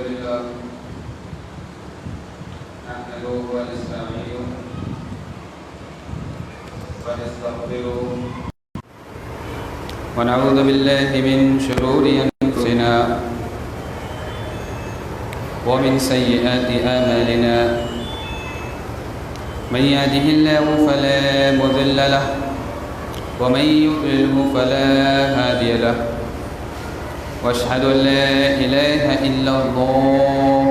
لله نحمده ونستعينه ونستغفره ونعوذ بالله من شرور أنفسنا ومن سيئات أعمالنا من يهده الله فلا مضل له ومن يضلله فلا هادي له واشهد ان لا اله الا الله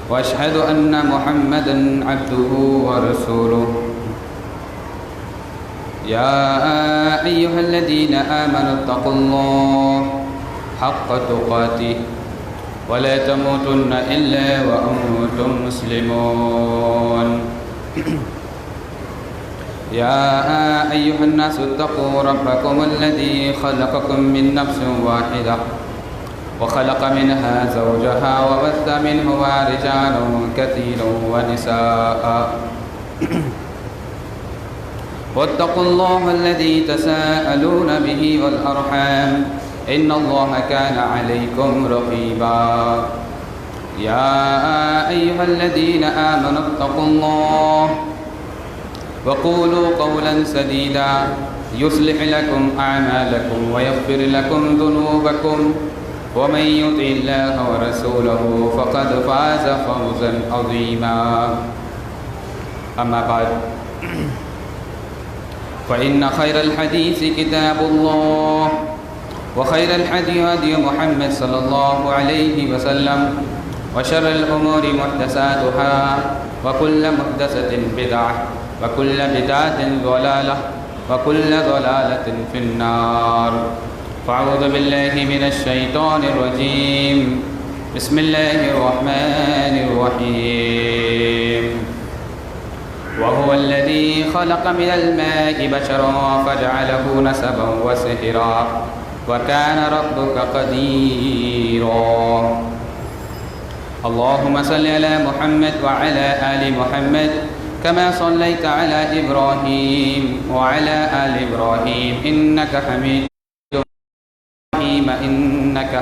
واشهد ان محمدا عبده ورسوله يا ايها الذين امنوا اتقوا الله حق تقاته ولا تموتن الا وانتم مسلمون يا أيها الناس اتقوا ربكم الذي خلقكم من نفس واحدة وخلق منها زوجها وبث منهما رجالا كثيرا ونساء واتقوا الله الذي تساءلون به والأرحام إن الله كان عليكم رقيبا يا أيها الذين آمنوا اتقوا الله وقولوا قولا سديدا يصلح لكم أعمالكم ويغفر لكم ذنوبكم ومن يطع الله ورسوله فقد فاز فوزا عظيما أما بعد فإن خير الحديث كتاب الله وخير الهدي هدي محمد صلى الله عليه وسلم وشر الأمور محدثاتها وكل محدثة بدعة وكل بدعة ضلالة وكل ضلالة في النار فأعوذ بالله من الشيطان الرجيم بسم الله الرحمن الرحيم وهو الذي خلق من الماء بشرا فجعله نسبا وسحرا وكان ربك قديرا اللهم صل على محمد وعلى آل محمد كما صليت على إبراهيم وعلى آل إبراهيم إنك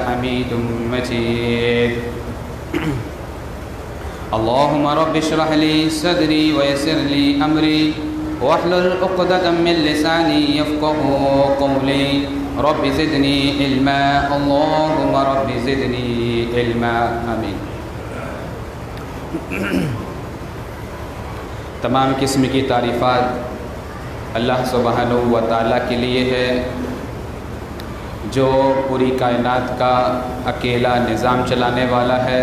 حميد مجيد اللهم رب اشرح لي صدري ويسر لي أمري واحلل عقدة من لساني يفقهوا قولي رب زدني علما اللهم رب زدني علما آمين تمام قسم کی تعریفات اللہ سبحانہ و تعالیٰ کے لیے ہے جو پوری کائنات کا اکیلا نظام چلانے والا ہے،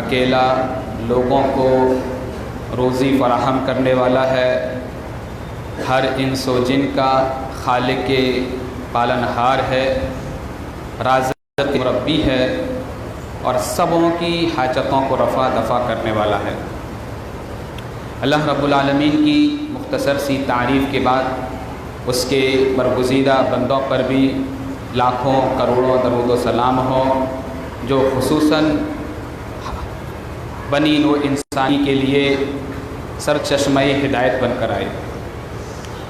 اکیلا لوگوں کو روزی فراہم کرنے والا ہے، ہر انس و جن کا خالق پالنہار ہے، رازق مربی ہے اور سبوں کی حاجتوں کو رفع دفع کرنے والا ہے۔ اللہ رب العالمین کی مختصر سی تعریف کے بعد اس کے برگزیدہ بندوں پر بھی لاکھوں کروڑوں درود و سلام ہو، جو خصوصاً بنی نوع انسانی کے لیے سرچشمہ ہدایت بن کر آئے،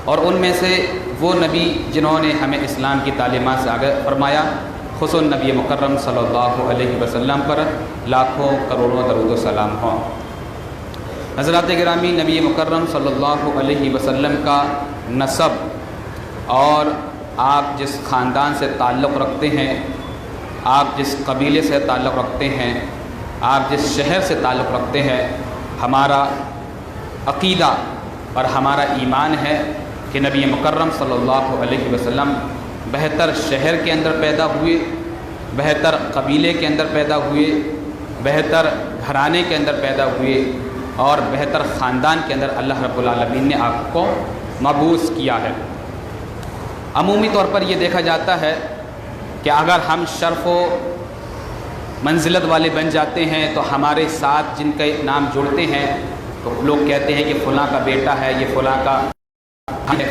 اور ان میں سے وہ نبی جنہوں نے ہمیں اسلام کی تعلیمات سے آگے فرمایا، خصوصاً نبی مکرم صلی اللہ علیہ وسلم پر لاکھوں کروڑوں درود و سلام ہوں۔ حضرات گرامی، نبی مکرم صلی اللہ علیہ وسلم کا نسب اور آپ جس خاندان سے تعلق رکھتے ہیں، آپ جس قبیلے سے تعلق رکھتے ہیں، آپ جس شہر سے تعلق رکھتے ہیں، ہمارا عقیدہ اور ہمارا ایمان ہے کہ نبی مکرم صلی اللہ علیہ وسلم بہتر شہر کے اندر پیدا ہوئے، بہتر قبیلے کے اندر پیدا ہوئے، بہتر گھرانے کے اندر پیدا ہوئے اور بہتر خاندان کے اندر اللہ رب العالمین نے آپ کو مبعوث کیا ہے۔ عمومی طور پر یہ دیکھا جاتا ہے کہ اگر ہم شرف و منزلت والے بن جاتے ہیں تو ہمارے ساتھ جن کے نام جڑتے ہیں تو لوگ کہتے ہیں کہ فلاں کا بیٹا ہے، یہ فلاں کا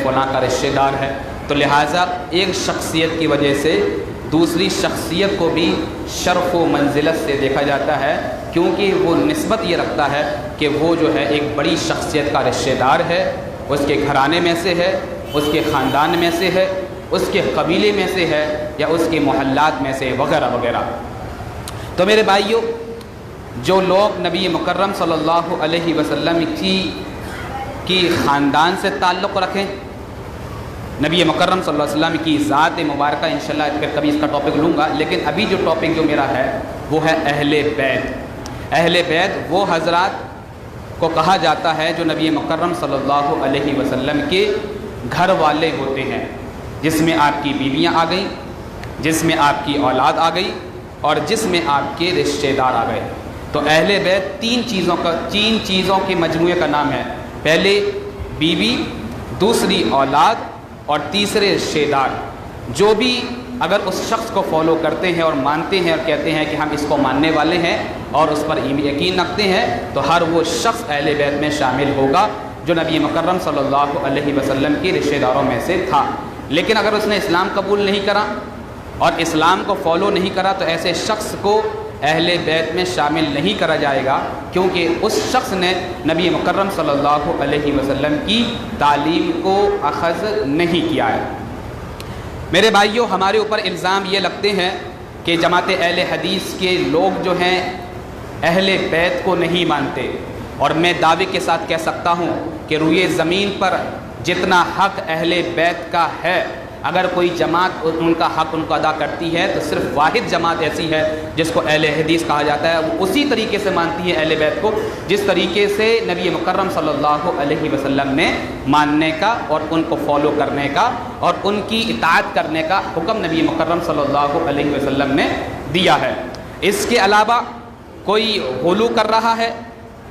فلاں کا رشتہ دار ہے، تو لہٰذا ایک شخصیت کی وجہ سے دوسری شخصیت کو بھی شرف و منزلت سے دیکھا جاتا ہے، کیونکہ وہ نسبت یہ رکھتا ہے کہ وہ جو ہے ایک بڑی شخصیت کا رشتہ دار ہے، اس کے گھرانے میں سے ہے، اس کے خاندان میں سے ہے، اس کے قبیلے میں سے ہے یا اس کے محلات میں سے وغیرہ وغیرہ۔ تو میرے بھائیوں، جو لوگ نبی مکرم صلی اللہ علیہ وسلم کی خاندان سے تعلق رکھیں، نبی مکرم صلی اللہ علیہ وسلم کی ذات مبارکہ، انشاءاللہ پھر کبھی اس کا ٹاپک لوں گا، لیکن ابھی جو ٹاپک جو میرا ہے وہ ہے اہل بیت۔ اہل بیت وہ حضرات کو کہا جاتا ہے جو نبی مکرم صلی اللہ علیہ وسلم کے گھر والے ہوتے ہیں، جس میں آپ کی بیویاں آ گئیں، جس میں آپ کی اولاد آ گئی، اور جس میں آپ کے رشتہ دار آ گئے۔ تو اہل بیت تین چیزوں کے مجموعے کا نام ہے، پہلے بیوی، دوسری اولاد، اور تیسرے رشتہ دار۔ جو بھی اگر اس شخص کو فالو کرتے ہیں اور مانتے ہیں اور کہتے ہیں کہ ہم اس کو ماننے والے ہیں اور اس پر یقین رکھتے ہیں، تو ہر وہ شخص اہل بیت میں شامل ہوگا جو نبی مکرم صلی اللہ علیہ وسلم کے رشتہ داروں میں سے تھا۔ لیکن اگر اس نے اسلام قبول نہیں کرا اور اسلام کو فالو نہیں کرا تو ایسے شخص کو اہل بیت میں شامل نہیں کرا جائے گا، کیونکہ اس شخص نے نبی مکرم صلی اللہ علیہ وسلم کی تعلیم کو اخذ نہیں کیا ہے۔ میرے بھائیوں، ہمارے اوپر الزام یہ لگتے ہیں کہ جماعت اہل حدیث کے لوگ جو ہیں اہل بیت کو نہیں مانتے، اور میں دعوے کے ساتھ کہہ سکتا ہوں کہ روئے زمین پر جتنا حق اہل بیت کا ہے، اگر کوئی جماعت ان کا حق ان کو ادا کرتی ہے تو صرف واحد جماعت ایسی ہے جس کو اہل حدیث کہا جاتا ہے۔ وہ اسی طریقے سے مانتی ہے اہل بیت کو جس طریقے سے نبی مکرم صلی اللہ علیہ وسلم نے ماننے کا اور ان کو فالو کرنے کا اور ان کی اطاعت کرنے کا حکم نبی مکرم صلی اللہ علیہ وسلم نے دیا ہے۔ اس کے علاوہ کوئی غلو کر رہا ہے،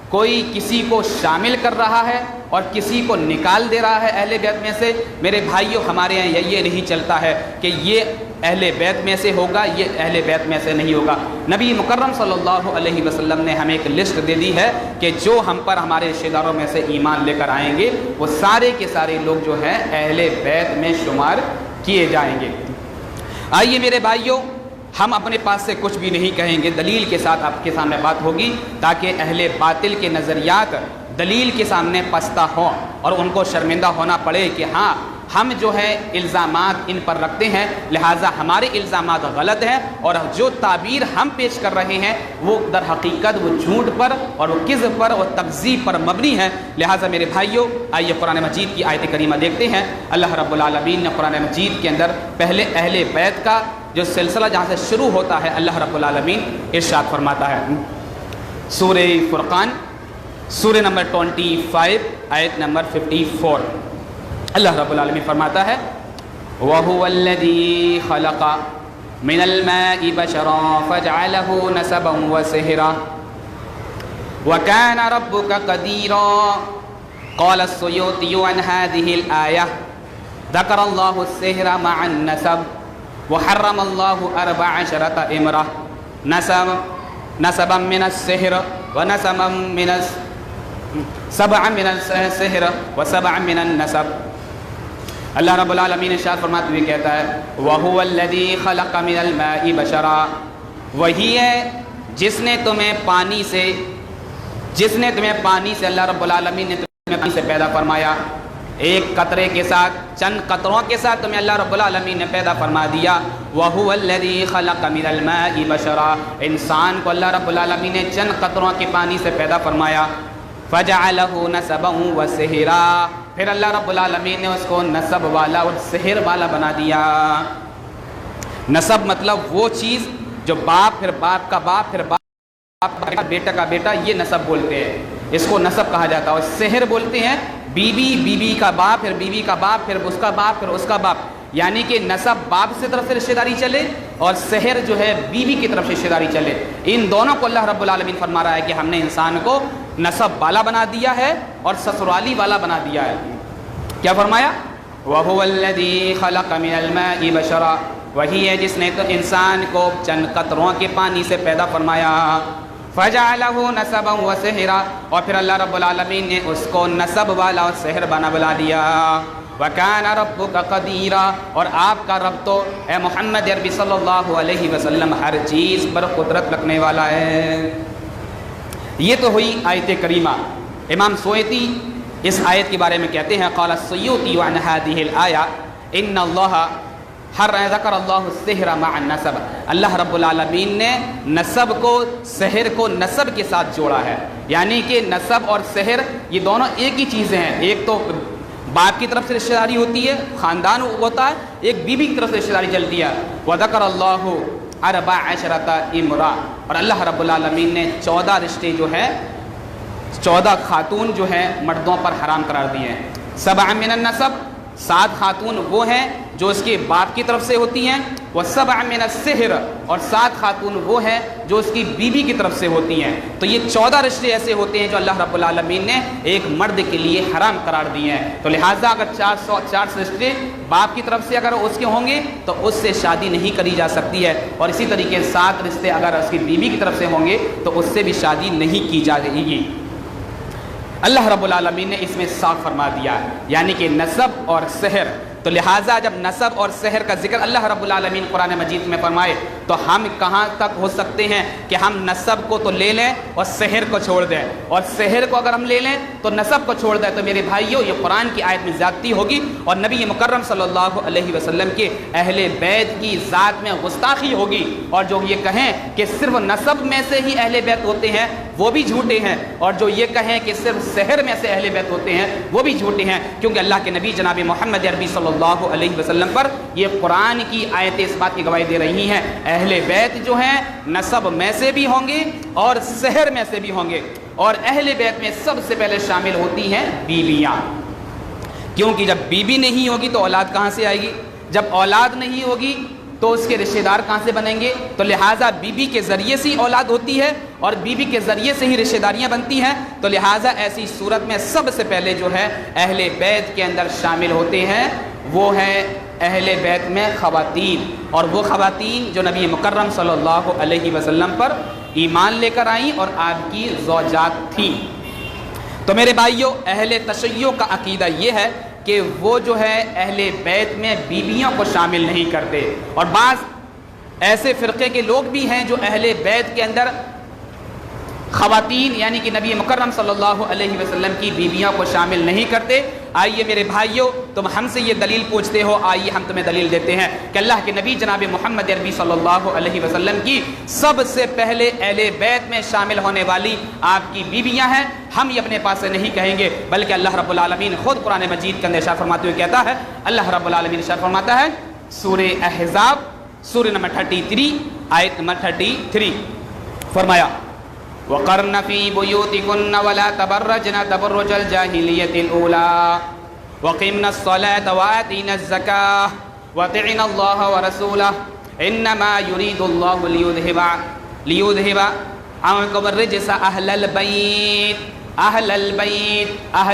کوئی کسی کو شامل کر رہا ہے اور کسی کو نکال دے رہا ہے اہل بیت میں سے، میرے بھائیوں ہمارے یہاں یہ نہیں چلتا ہے کہ یہ اہل بیت میں سے ہوگا، یہ اہل بیت میں سے نہیں ہوگا۔ نبی مکرم صلی اللہ علیہ وسلم نے ہمیں ایک لسٹ دے دی ہے کہ جو ہم پر ہمارے رشتہ داروں میں سے ایمان لے کر آئیں گے وہ سارے کے سارے لوگ جو ہیں اہل بیت میں شمار کیے جائیں گے۔ آئیے میرے بھائیوں، ہم اپنے پاس سے کچھ بھی نہیں کہیں گے، دلیل کے ساتھ آپ کے سامنے بات ہوگی تاکہ اہل باطل کے نظریات دلیل کے سامنے پستہ ہوں اور ان کو شرمندہ ہونا پڑے کہ ہاں ہم جو ہے الزامات ان پر رکھتے ہیں، لہٰذا ہمارے الزامات غلط ہیں اور جو تعبیر ہم پیش کر رہے ہیں وہ در حقیقت وہ جھوٹ پر اور وہ کذب پر اور تکذیب پر مبنی ہے۔ لہٰذا میرے بھائیوں، آئیے قرآن مجید کی آیت کریمہ دیکھتے ہیں۔ اللہ رب العالمین نے قرآن مجید کے اندر پہلے اہل بیت کا جو سلسلہ جہاں سے شروع ہوتا ہے، اللہ رب العالمین ارشاد فرماتا ہے سورہ فرقان سورہ نمبر 25 آیت نمبر 54۔ اللہ رب العالمین فرماتا ہے وَهُوَ الَّذِي خَلَقَ مِنَ الْمَاءِ بَشَرًا فَجَعَلَهُ نَسَبًا وَسِحْرًا وَكَانَ رَبُّكَ قَدِيرًا۔ قَالَ السُّيُوطِيُّ عَنْ هَذِهِ الْآيَةِ ذَكَرَ اللَّهُ السِّحْرَ مَعَ النَّسَبِ وَحَرَّمَ اللَّهُ 14 امْرَأَةً نَسَبًا مِنَ السِّحْرِ وَنَسَبًا سبع من السحر وسبع من النسب۔ اللہ رب العالمین ارشاد فرماتے ہوئے کہتا ہے وَهُوَ الَّذِي خَلَقَ مِنَ الْمَاءِ بَشَرًا، وہی ہے جس نے تمہیں پانی سے اللہ رب العالمین نے تمہیں پانی سے پیدا فرمایا، ایک قطرے کے ساتھ، چند قطروں کے ساتھ تمہیں اللہ رب العالمین نے پیدا فرما دیا۔ وَهُوَ الَّذِي خَلَقَ مِنَ الْمَاءِ بَشَرًا، انسان کو اللہ رب العالمین نے چند قطروں کے پانی سے پیدا فرمایا۔ فَجَعَلَهُ نَسَبًا وَسِحْرًا، پھر اللہ رب العالمین نے اس کو نسب والا اور سحر والا بنا دیا۔ نسب مطلب وہ چیز جو باپ پھر باپ کا باپ پھر باپ کا بیٹا کا بیٹا، یہ نسب بولتے ہیں، اس کو نسب کہا جاتا ہے۔ اور سحر بولتے ہیں بیوی کا باپ پھر بیوی کا باپ پھر اس کا باپ پھر اس کا باپ، یعنی کہ نسب باپ سے طرف سے رشتہ داری چلے اور سحر جو ہے بیوی کی طرف سے رشتہ داری چلے۔ ان دونوں کو اللہ رب العالمین فرما رہا ہے کہ ہم نے انسان کو نسب والا بنا دیا ہے اور سسرالی والا بنا دیا ہے۔ کیا فرمایا؟ وَهُوَ الَّذِي خَلَقَ مِنَ الْمَاءِ بَشَرًا، وہی ہے جس نے تو انسان کو چند قطروں کے پانی سے پیدا فرمایا۔ فَجَعَلَهُ نَسَبًا وَسِحْرًا، اور پھر اللہ رب العالمین نے اس کو نسب والا اور سحر بنا دیا۔ وَكَانَ رَبُّكَ قَدِيرًا، اور آپ کا رب تو اے محمد عربی صلی اللہ علیہ وسلم ہر چیز پر قدرت رکھنے والا ہے۔ یہ تو ہوئی آیت کریمہ۔ امام سویتی اس آیت کے بارے میں کہتے ہیں قال السیوطی عن هذه الآیہ ان اللہ ہر ذکر اللہ السحر مع النسب، اللہ رب العالمین نے نسب کو، سحر کو نسب کے ساتھ جوڑا ہے، یعنی کہ نسب اور سحر یہ دونوں ایک ہی چیزیں ہیں۔ ایک تو باپ کی طرف سے رشتہ داری ہوتی ہے، خاندان ہوتا ہے، ایک بیوی کی طرف سے رشتہ داری چلتی ہے۔ وذکر اللہ 14 امرأ، اور اللہ رب العالمین نے 14 رشتے جو ہے، 14 خاتون جو ہیں مردوں پر حرام قرار دیے ہیں۔ 7 من النسب، 7 خاتون وہ ہیں جو اس کے باپ کی طرف سے ہوتی ہیں، و7 من السحر، اور 7 خاتون وہ ہیں جو اس کی بیوی کی طرف سے ہوتی ہیں۔ تو یہ 14 رشتے ایسے ہوتے ہیں جو اللہ رب العالمین نے ایک مرد کے لیے حرام قرار دیے ہیں۔ تو لہٰذا اگر 4 رشتے باپ کی طرف سے اگر اس کے ہوں گے تو اس سے شادی نہیں کری جا سکتی ہے، اور اسی طریقے 7 رشتے اگر اس کی بیوی کی طرف سے ہوں گے تو اس سے بھی شادی نہیں کی جائے گی۔ اللہ رب العالمین نے اس میں صاف فرما دیا ہے، یعنی کہ نسب اور سحر۔ تو لہٰذا جب نسب اور سحر کا ذکر اللہ رب العالمین قرآن مجید میں فرمائے تو ہم کہاں تک ہو سکتے ہیں کہ ہم نسب کو تو لے لیں اور سحر کو چھوڑ دیں، اور سحر کو اگر ہم لے لیں تو نسب کو چھوڑ دیں؟ تو میرے بھائیوں، یہ قرآن کی آیت میں زیادتی ہوگی، اور نبی مکرم صلی اللہ علیہ وسلم کے اہل بیت کی ذات میں گستاخی ہوگی۔ اور جو یہ کہیں کہ صرف نسب میں سے ہی اہل بیت ہوتے ہیں وہ بھی جھوٹے ہیں، اور جو یہ کہیں کہ صرف سحر میں سے اہل بیت ہوتے ہیں وہ بھی جھوٹے ہیں، کیونکہ اللہ کے نبی جناب محمد عربی صلی اللہ علیہ وسلم پر یہ قرآن کی آیتیں اس بات کی گواہی دے رہی ہیں، اہل بیت جو ہیں نسب میں سے بھی ہوں گے اور سحر میں سے بھی ہوں گے، اور اہل بیت میں سب سے پہلے شامل ہوتی ہیں بیویاں، کیونکہ جب بیوی نہیں ہوگی تو اولاد کہاں سے آئے گی؟ جب اولاد نہیں ہوگی تو اس کے رشتہ دار کہاں سے بنیں گے؟ تو لہٰذا بیوی کے ذریعے سے ہی اولاد ہوتی ہے اور بیوی کے ذریعے سے ہی رشتہ داریاں بنتی ہیں۔ تو لہٰذا ایسی صورت میں سب سے پہلے جو ہے اہل بیت کے اندر شامل ہوتے ہیں وہ ہیں اہل بیت میں خواتین، اور وہ خواتین جو نبی مکرم صلی اللہ علیہ وسلم پر ایمان لے کر آئیں اور آپ کی زوجات تھیں۔ تو میرے بھائیوں، اہل تشیع کا عقیدہ یہ ہے کہ وہ جو ہے اہل بیت میں بیویوں کو شامل نہیں کرتے، اور بعض ایسے فرقے کے لوگ بھی ہیں جو اہل بیت کے اندر خواتین یعنی کہ نبی مکرم صلی اللہ علیہ وسلم کی بیویوں کو شامل نہیں کرتے۔ آئیے میرے بھائیوں، تم ہم سے یہ دلیل پوچھتے ہو، آئیے ہم تمہیں دلیل دیتے ہیں کہ اللہ کے نبی جناب محمد عربی صلی اللہ علیہ وسلم کی سب سے پہلے اہل بیت میں شامل ہونے والی آپ کی بیویاں ہیں۔ ہم یہ اپنے پاس سے نہیں کہیں گے، بلکہ اللہ رب العالمین خود قرآن مجید کے اندر ارشاد فرماتے ہوئے کہتا ہے، اللہ رب العالمین ارشاد فرماتا ہے سورہ احزاب سورہ نمبر 33 آیت نمبر 33، فرمایا وَقَرْنَ فِي بُيُوتِكُنَّ وَلَا تَبَرَّجْنَ تَبَرُّجَ الْجَاهِلِيَّةِ الْأُولَىٰ وَأَقِمْنَ الصَّلَاةَ وَآتِينَ الزَّكَاةَ وَأَطِعْنَ اللَّهَ وَرَسُولَهُ إِنَّمَا يُرِيدُ اللَّهُ لِيُذْهِبَ عَنكُمُ الرِّجْسَ أَهْلَ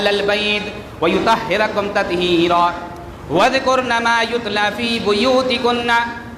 الْبَيْتِ وَيُطَهِّرَكُمْ تَطْهِيرًا وَاذْكُرْنَ مَا يُتْلَىٰ فِي بُيُوتِكُنَّ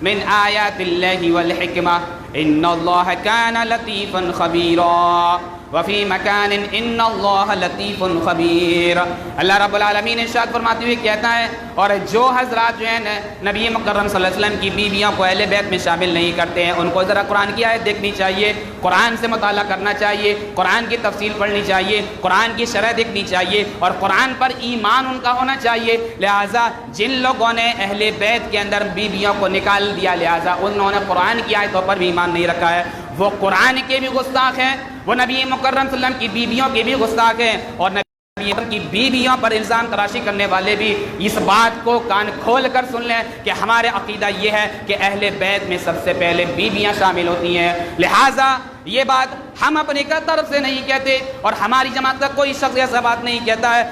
مِنْ آيَاتِ اللَّهِ وَالْحِكْمَةِ إِنَّ اللَّهَ كَانَ لَطِيفًا خَبِيرًا وفی مکان ان اللہ لطیف خبیر۔ اللہ رب العالمین ارشاد فرماتے ہوئے کہتا ہے، اور جو حضرات جو ہیں نبی مکرم صلی اللہ علیہ وسلم کی بیویوں کو اہل بیت میں شامل نہیں کرتے ہیں، ان کو ذرا قرآن کی آیت دیکھنی چاہیے، قرآن سے مطالعہ کرنا چاہیے، قرآن کی تفصیل پڑھنی چاہیے، قرآن کی شرح دیکھنی چاہیے، اور قرآن پر ایمان ان کا ہونا چاہیے۔ لہٰذا جن لوگوں نے اہل بیت کے اندر بیویوں کو نکال دیا، لہٰذا انہوں نے قرآن کی آیتوں پر بھی ایمان نہیں رکھا ہے، وہ قرآن کے بھی گستاخ ہیں، وہ نبی مکرم صلی اللہ علیہ وسلم کی بیویوں کے بھی گستاخ ہیں، اور نبی کی بیویوں پر الزام تراشی کرنے والے بھی اس بات کو کان کھول کر سن لیں کہ ہمارے عقیدہ یہ ہے کہ اہل بیت میں سب سے پہلے بیویاں شامل ہوتی ہیں۔ لہٰذا یہ بات ہم اپنی طرف سے نہیں کہتے، اور ہماری جماعت کا کوئی شخص ایسا بات نہیں کہتا ہے،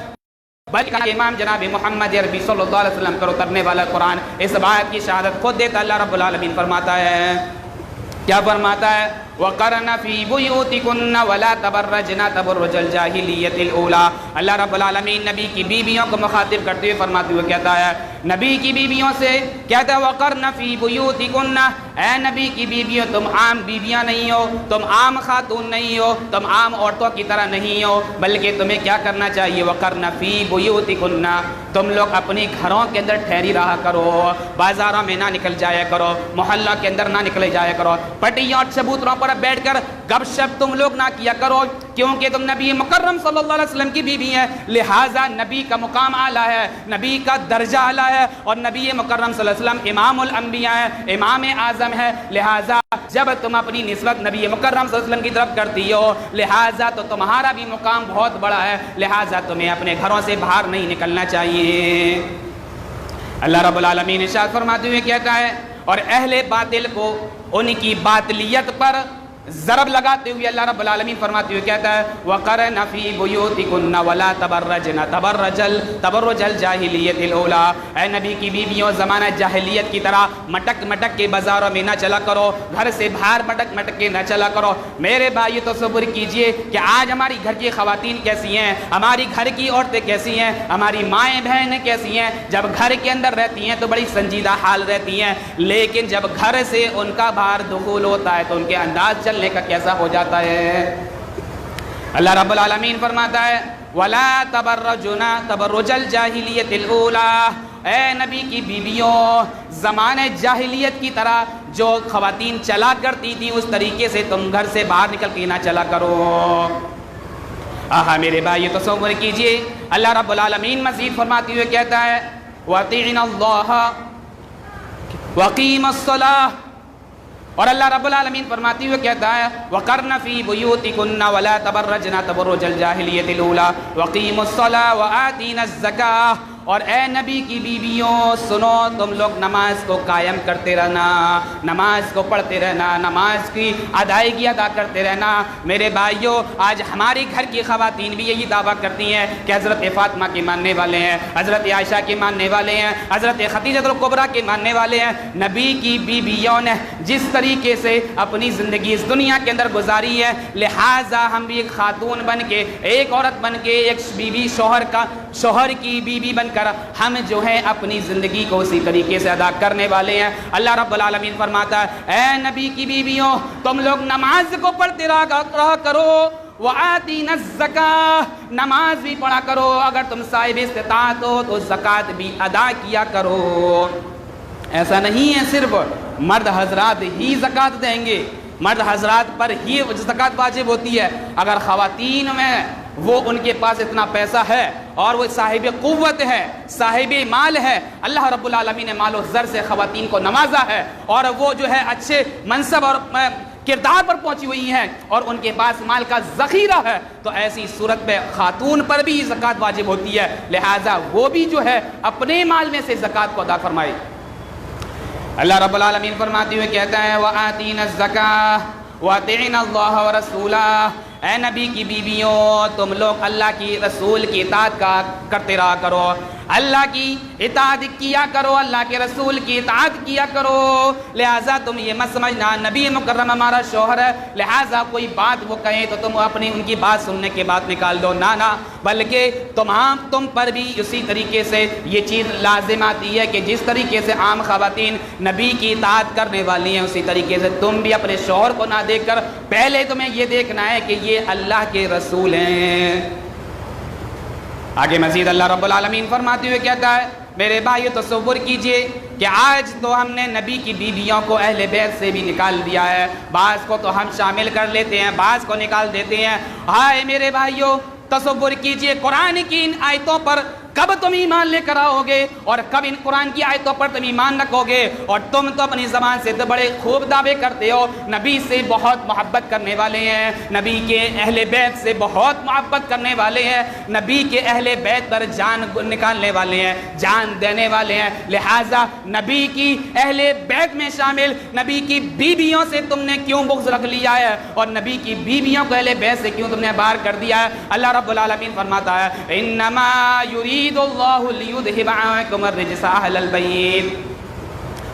بلکہ امام جناب محمد عربی صلی اللہ علیہ وسلم پر اترنے والا قرآن اس بات کی شہادت خود دیتا۔ اللہ رب العالمین فرماتا ہے، کیا فرماتا ہے؟ وَقَرْنَ فِي بُيُوتِكُنَّ وَلَا تَبَرَّجْنَ تَبَرُّجَ الْجَاهِلِيَّةِ الْأُولَىٰ۔ اللہ رب العالمین نبی کی بیویوں کو مخاطب کرتے ہوئے فرماتے ہوئے کہتا ہے، نبی کی بیویوں سے کہتا ہے وَقَرْنَ فِي بُيُوتِكُنَّ، اے نبی کی بیویوں تم عام بیویاں نہیں ہو، تم عام خاتون نہیں ہو، تم عام عورتوں کی طرح نہیں ہو، بلکہ تمہیں کیا کرنا چاہیے؟ وَقَرْنَ فِي بُيُوتِكُنَّ، تم لوگ اپنی گھروں کے اندر ٹھہری رہا کرو، بازاروں میں نہ نکل جایا کرو، محلہ کے اندر نہ نکلے جایا کرو، پٹیوں اور چبوتروں پر پر بیٹھ کر گپ شپ تم لوگ نہ کیا کرو، کیونکہ تم نبی مکرم صلی اللہ علیہ وسلم کی بیوی ہیں، لہٰذا نبی کا مقام اعلیٰ ہے، نبی کا درجہ اعلیٰ ہے، اور نبی مکرم صلی اللہ علیہ وسلم امام الانبیاء ہے، امام اعظم ہے، لہٰذا جب تم اپنی نسبت نبی مکرم صلی اللہ علیہ وسلم کی طرف کرتی ہو، لہٰذا تو تمہارا بھی مقام بہت بڑا ہے، لہٰذا تمہیں اپنے گھروں سے باہر نہیں نکلنا چاہیے۔ اللہ رب العالمین ارشاد فرماتے ہوئے کہتا ہے، اور اہل باطل کو ان کی باطلیت پر ضرب لگاتے ہوئے اللہ رب العالمین فرماتے ہوئے کہتا ہے وَقَرْنَ فِي بُيُوتِكُنَّ وَلَا تَبَرَّجْنَ تَبَرُّجَ الْجَاهِلِيَّةِ الْأُولَىٰ، اے نبی کی بیویوں زمانہ جاہلیت کی طرح مٹک مٹک کے بازاروں میں نہ چلا کرو، گھر سے باہر مٹک مٹک کے نہ چلا کرو۔ میرے بھائی تصور کیجئے کہ آج ہماری گھر کی خواتین کیسی ہیں، ہماری گھر کی عورتیں کیسی ہیں، ہماری مائیں بہنیں کیسی ہیں، جب گھر کے اندر رہتی ہیں تو بڑی سنجیدہ حال رہتی ہیں، لیکن جب گھر سے ان کا باہر دخول ہوتا ہے تو ان کے انداز چلنے کا کیسا ہو جاتا ہے۔ اللہ رب العالمین فرماتا ہے وَلَا تَبَرَّجُنَا تَبَرُّجَ الْجَاهِلِيَّةِ الْأُولَىٰ، اے نبی کی بیویوں زمانہ جاہلیت کی طرح جو خواتین چلا کرتی تھی اس طریقے سے تم گھر سے باہر نکل کے نہ چلا کرو۔ آہا میرے بھائی تصور کیجئے، اللہ رب العالمین مزید فرماتے ہوئے کہتا ہے وَأَطِیعْنَا اللَّهَ وَأَقِیمُوا الصَّلَاةَ، اور اللہ رب العالمین فرماتے ہوئے کہتا ہے وَقَرْنَ فِي بُيُوتِكُنَّ وَلَا تَبَرَّجْنَ تَبَرُّجَ الْجَاهِلِيَّةِ الْأُولَىٰ وَأَقِیمُوا الصَّلَاةَ وَآتِینَا الزَّکَاةَ، اور اے نبی کی بیویوں سنو، تم لوگ نماز کو قائم کرتے رہنا، نماز کو پڑھتے رہنا، نماز کی ادائیگی ادا کرتے رہنا۔ میرے بھائیوں آج ہماری گھر کی خواتین بھی یہی دعویٰ کرتی ہیں کہ حضرت فاطمہ کے ماننے والے ہیں، حضرت عائشہ کے ماننے والے ہیں، حضرت خدیجہ الکبریٰ کے ماننے والے ہیں۔ نبی کی بیویوں نے جس طریقے سے اپنی زندگی اس دنیا کے اندر گزاری ہے، لہٰذا ہم بھی ایک خاتون بن کے، ایک عورت بن کے، ایک بیوی شوہر کی بیوی بن کر ہم جو ہے اپنی زندگی کو اسی طریقے سے ادا کرنے والے ہیں۔ اللہ رب العالمین فرماتا ہے اے نبی کی بیویوں تم لوگ نماز کو پڑھتے رہا کرو، وَآتِینَا الزَّکَاةَ، نماز بھی پڑھا کرو، اگر تم صاحب استطاعت ہو تو زکوٰۃ بھی ادا کیا کرو۔ ایسا نہیں ہے صرف مرد حضرات ہی زکوٰۃ دیں گے، مرد حضرات پر ہی زکوٰۃ واجب ہوتی ہے، اگر خواتین میں وہ ان کے پاس اتنا پیسہ ہے اور وہ صاحب قوت ہے، صاحب مال ہے، اللہ رب العالمین نے مال و زر سے خواتین کو نوازا ہے اور وہ جو ہے اچھے منصب اور کردار پر پہنچی ہوئی ہیں اور ان کے پاس مال کا ذخیرہ ہے، تو ایسی صورت میں خاتون پر بھی زکوٰۃ واجب ہوتی ہے، لہٰذا وہ بھی جو ہے اپنے مال میں سے زکوٰۃ کو ادا فرمائے۔ اللہ رب العالمین فرماتے ہوئے کہتا ہے وَآتِینَا الزَّکَاةَ وَأَطِیعْنَا اللَّهَ وَرَسُولَهُ، اے نبی کی بیویوں تم لوگ اللہ کی رسول کی اطاعت کرتے رہا کرو، اللہ کی اطاعت کیا کرو، اللہ کے رسول کی اطاعت کیا کرو۔ لہٰذا تم یہ مت سمجھنا نبی مکرم ہمارا شوہر ہے، لہٰذا کوئی بات وہ کہیں تو تم اپنی ان کی بات سننے کے بعد نکال دو، نہ بلکہ تم پر بھی اسی طریقے سے یہ چیز لازم آتی ہے کہ جس طریقے سے عام خواتین نبی کی اطاعت کرنے والی ہیں اسی طریقے سے تم بھی اپنے شوہر کو نہ دیکھ کر پہلے تمہیں یہ دیکھنا ہے کہ یہ اللہ کے رسول ہیں۔ آگے مزید اللہ رب العالمین فرماتے ہوئے کہتا ہے میرے بھائی تصور کیجئے کہ آج تو ہم نے نبی کی بیویوں کو اہل بیت سے بھی نکال دیا ہے، بعض کو تو ہم شامل کر لیتے ہیں، بعض کو نکال دیتے ہیں۔ ہائے میرے بھائیوں تصور کیجئے قرآن کی ان آیتوں پر کب تم ایمان لے کر آؤ گے اور کب ان قرآن کی آیتوں پر تم ایمان رکھو گے؟ اور تم تو اپنی زبان سے تو بڑے خوب دعوے کرتے ہو، نبی سے بہت محبت کرنے والے ہیں، نبی کے اہل بیت سے بہت محبت کرنے والے ہیں، نبی کے اہل بیت پر جان نکالنے والے ہیں، جان دینے والے ہیں، لہٰذا نبی کی اہل بیت میں شامل نبی کی بیویوں سے تم نے کیوں بغض رکھ لیا ہے اور نبی کی بیویوں کو اہل بیت سے کیوں تم نے باہر کر دیا ہے؟ اللہ رب العالمین فرماتا ہے انما یرید اللہ لیذھب عنکم الرجس اہل البیت،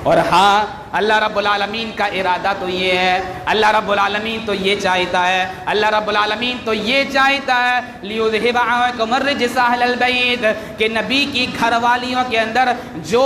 اور ہاں اللہ رب العالمین کا ارادہ تو یہ ہے، اللہ رب العالمین تو یہ چاہتا ہے، اللہ رب العالمین تو یہ چاہتا ہے لیذھب عنکم الرجس اہل البیت کہ نبی کی گھر والیوں کے اندر جو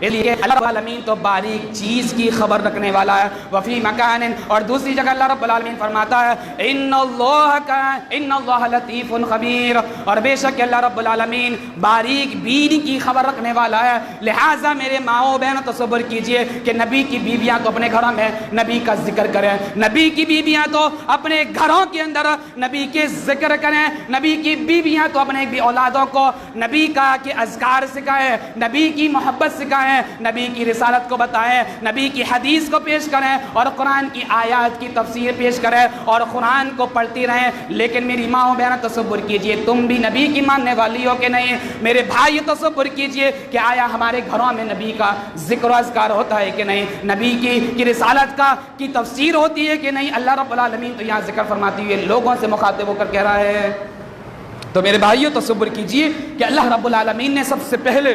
اس لیے اللہ رب العالمین تو باریک چیز کی خبر رکھنے والا ہے. وفی مکان، اور دوسری جگہ اللہ رب العالمین فرماتا ہے ان اللہ لطیف خبیر، اور بے شک اللہ رب العالمین باریک بین کی خبر رکھنے والا ہے. لہٰذا میرے ماؤں بہنوں تصور کیجئے کہ نبی کی بیویاں تو اپنے گھروں میں نبی کا ذکر کریں، نبی کی بیویاں تو اپنے گھروں کے اندر نبی کے ذکر کریں، نبی کی بیویاں تو اپنے اولادوں کو نبی کا کے اذکار سکھائیں، نبی کی محبت سکھائیں، نبی کی رسالت کو بتائیں، نبی کی حدیث کو پیش کریں اور قرآن کی آیات کی تفسیر پیش کریں اور قرآن کو پڑھتی رہیں. لیکن میری ماں بہن تصور کیجئے تم بھی نبی کی ماننے والی ہو کہ نہیں؟ میرے بھائی تصور کیجئے کہ آیا ہمارے گھروں میں نبی کا ذکر و اذکار ہوتا ہے کہ نہیں؟ نبی کی رسالت کی تفسیر ہوتی ہے کہ نہیں؟ اللہ رب العالمین تو یہاں ذکر فرماتی ہوئے لوگوں سے مخاطب ہو کر کہہ رہا ہے. تو میرے بھائیوں تصور کیجئے کہ اللہ رب العالمین نے سب سے پہلے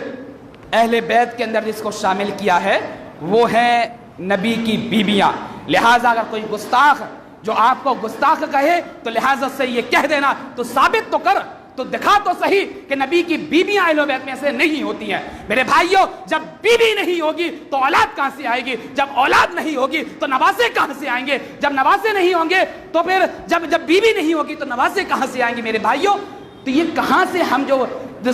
اہل بیت کے اندر جس کو شامل کیا ہے وہ ہے نبی کی بیویاں. لہٰذا اگر کوئی گستاخ جو آپ کو گستاخ کہے تو لہٰذا سے یہ کہہ دینا تو ثابت تو کر، تو دکھا تو صحیح کہ نبی کی بیویاں اہل بیت میں سے نہیں ہوتی ہیں. میرے بھائیوں جب بیوی نہیں ہوگی تو اولاد کہاں سے آئے گی؟ جب اولاد نہیں ہوگی تو نواسے کہاں سے آئیں گے؟ جب نواسے نہیں ہوں گے تو پھر جب بیوی نہیں ہوگی تو نواسے کہاں سے آئیں گے؟ میرے بھائیوں تو یہ کہاں سے ہم جو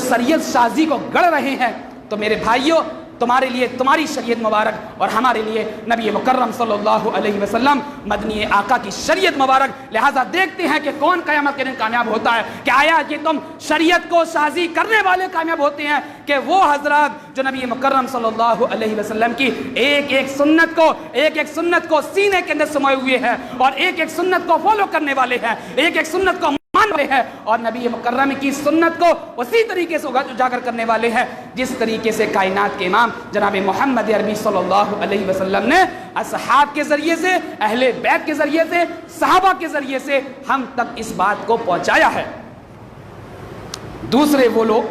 شریعت سازی کو گڑھ رہے ہیں؟ تو میرے بھائیوں تمہارے لیے تمہاری شریعت مبارک اور ہمارے لیے نبی مکرم صلی اللہ علیہ وسلم مدنی آقا کی شریعت مبارک. لہٰذا دیکھتے ہیں کہ کون قیامت کے دن کامیاب ہوتا ہے. کہ آیا کہ تم شریعت کو سازی کرنے والے کامیاب ہوتے ہیں کہ وہ حضرات جو نبی مکرم صلی اللہ علیہ وسلم کی ایک ایک سنت کو سینے کے اندر سموئے ہوئے ہیں اور ایک ایک سنت کو فالو کرنے والے ہیں، ایک ایک سنت کو مان والے ہیں اور نبی مکرم کی سنت کو اسی طریقے سے اجاگر کرنے والے ہیں جس طریقے سے کائنات کے امام جناب محمد عربی صلی اللہ علیہ وسلم نے اصحاب کے ذریعے سے، اہل بیت کے ذریعے سے، صحابہ کے ذریعے سے ہم تک اس بات کو پہنچایا ہے. دوسرے وہ لوگ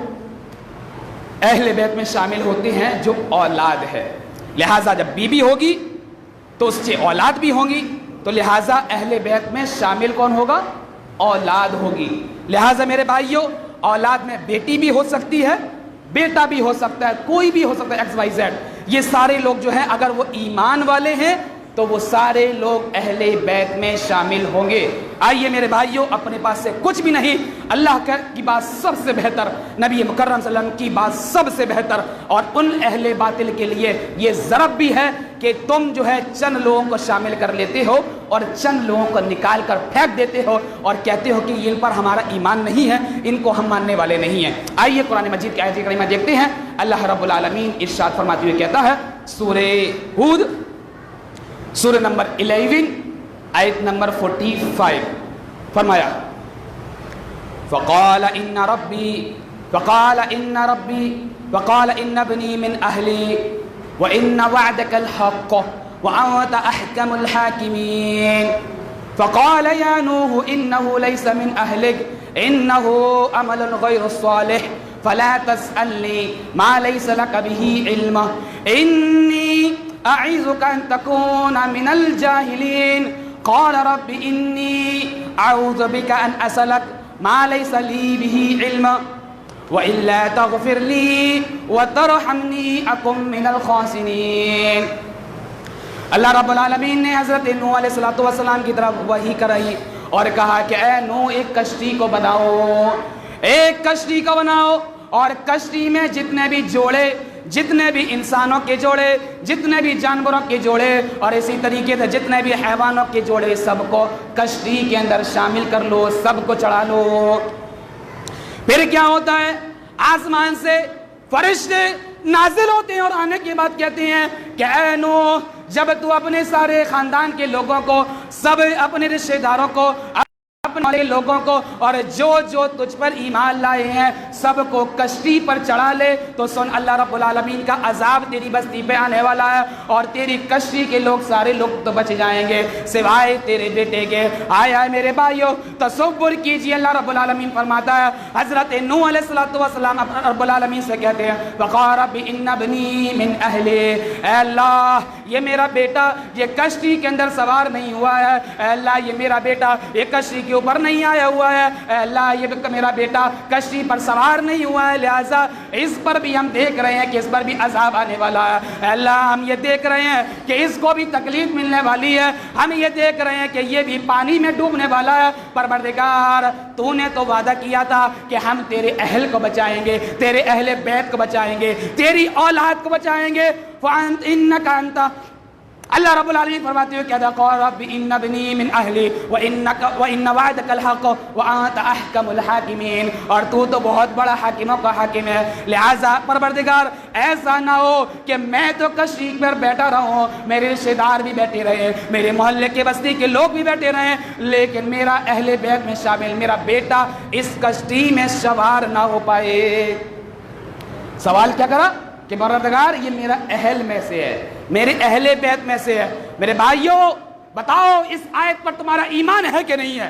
اہل بیت میں شامل ہوتے ہیں جو اولاد ہے. لہٰذا جب بیوی ہوگی تو اس سے اولاد بھی ہوں گی، تو لہٰذا اہل بیت میں شامل کون ہوگا؟ اولاد ہوگی. لہٰذا میرے بھائیوں اولاد میں بیٹی بھی ہو سکتی ہے، بیٹا بھی ہو سکتا ہے، کوئی بھی ہو سکتا ہے، XYZ. یہ سارے لوگ جو ہیں اگر وہ ایمان والے ہیں تو وہ سارے لوگ اہل بیت میں شامل ہوں گے. آئیے میرے بھائیوں اپنے پاس سے کچھ بھی نہیں، اللہ کی بات سب سے بہتر، نبی مکرم صلی اللہ علیہ وسلم کی بات سب سے بہتر. اور ان اہل باطل کے لیے یہ ضرب بھی ہے کہ تم جو ہے چند لوگوں کو شامل کر لیتے ہو اور چند لوگوں کو نکال کر پھینک دیتے ہو اور کہتے ہو کہ ان پر ہمارا ایمان نہیں ہے، ان کو ہم ماننے والے نہیں ہیں. آئیے قرآن مجید کی آیت کریمہ دیکھتے ہیں. اللہ رب العالمین ارشاد فرماتے ہوئے کہتا ہے سورہ ہود سورہ نمبر 11 آیت نمبر 45 فرمایا فقال ان ابنی من اہلی وان وعدك الحق وانت احکم الحاکمین فقال یا نوح انه ليس من اہلک انه عمل غیر الصالح فلا تسألنی ما ليس لك به علم انی اعوذک ان تکون من الجاہلین قال رب انی اعوذ بک ان اسألک ما ليس لی به علم وَإِلَّا تَغْفِرْ لِي وَتَرْحَمْنِي أَكُن مِّنَ الْخَاسِرِينَ. اللہ رب العالمین نے حضرت نوح علیہ السلام کی طرف وحی کرائی اور کہا کہ اے نوح ایک کشتی کو بناؤ، ایک کشتی کو بناؤ اور کشتی میں جتنے بھی جوڑے، جتنے بھی انسانوں کے جوڑے، جتنے بھی جانوروں کے جوڑے اور اسی طریقے سے جتنے بھی حیوانوں کے جوڑے سب کو کشتی کے اندر شامل کر لو، سب کو چڑھا لو. پھر کیا ہوتا ہے؟ آسمان سے فرشتے نازل ہوتے ہیں اور آنے کے بعد کہتے ہیں کہ اے نوح جب تو اپنے سارے خاندان کے لوگوں کو، سب اپنے رشتہ داروں کو، اپنے لوگوں کو اور جو تجھ پر ایمان لائے ہیں سب کو کشتی پر چڑھا لے تو سن اللہ رب العالمین کا عذاب تیری بستی پہ آنے والا ہے اور تیری کشتی کے لوگ سارے لوگ تو بچ جائیں گے سوائے تیرے بیٹے کے. آیا ہے میرے بھائیوں تصور کیجئے اللہ رب العالمین فرماتا ہے حضرت نوح علیہ السلام رب العالمین سے کہتے ہیں وقال رب ان ابنی من اہلی، اے اللہ یہ میرا بیٹا یہ کشتی کے اندر سوار نہیں ہوا ہے، اے اللہ یہ میرا بیٹا یہ کشتی کے اوپر اوپر نہیں آیا ہوا ہے، اے اللہ یہ میرا بیٹا کشتی پر سوار نہیں ہوا ہے، لہٰذا اس پر بھی ہم دیکھ رہے ہیں کہ اس پر بھی عذاب آنے والا ہے، اے اللہ ہم یہ دیکھ رہے ہیں کہ اس کو بھی تکلیف ملنے والی ہے، ہم یہ دیکھ رہے ہیں کہ یہ بھی پانی میں ڈوبنے والا ہے، پروردگار تو نے تو وعدہ کیا تھا کہ ہم تیرے اہل کو بچائیں گے، تیرے اہل بیت کو بچائیں گے، تیری اولاد کو بچائیں گے، فَأَنْتَ إِنَّكَ أَنْتَ اللہ رب العالمین فرماتے ہوئے کیا قال رب ان ابنی من اہلی وان وعدک الحق وانت احکم الحاکمین، اور تو بہت بڑا حاکموں کا حاکم ہے، لہٰذا پروردگار ایسا نہ ہو کہ میں تو کشتی پر بیٹھا رہوں، میرے رشتہ دار بھی بیٹھے رہے، میرے محلے کے بستی کے لوگ بھی بیٹھے رہے، لیکن میرا اہل بیت میں شامل میرا بیٹا اس کشتی میں سوار نہ ہو پائے۔ سوال کیا کرا کہ پروردگار یہ میرا اہل میں سے ہے، میرے اہل بیت میں سے ہے۔ میرے بھائیوں بتاؤ اس آیت پر تمہارا ایمان ہے کہ نہیں ہے؟